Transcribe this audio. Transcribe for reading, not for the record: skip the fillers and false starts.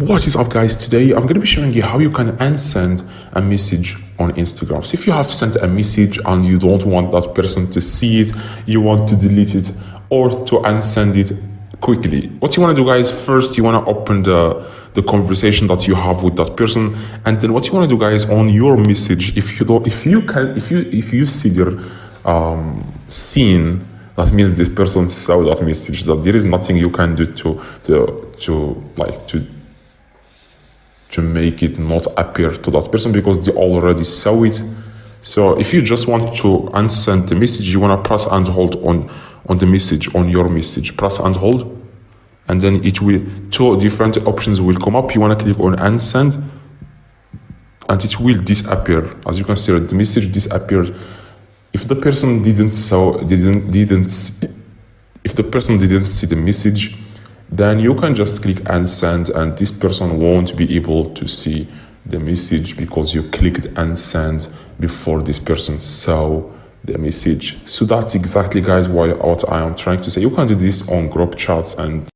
What is up, guys? Today I'm going to be showing you how you can unsend a message on Instagram. So if you have sent a message and you don't want that person to see it, you want to delete it or to unsend it quickly, what you want to do, guys, first you want to open the conversation that you have with that person, and then what you want to do, guys, on your message, if you see their scene, that means this person saw that message, that there is nothing you can do to make it not appear to that person because they already saw it. So if you just want to unsend the message, you want to press and hold on the message, on your message, press and hold, and then it will, two different options will come up. You want to click on unsend and it will disappear. As you can see, the message disappeared. If the person didn't see the message, then you can just click unsend and this person won't be able to see the message because you clicked unsend before this person saw the message. So that's exactly, guys, what I am trying to say. You can do this on group chats and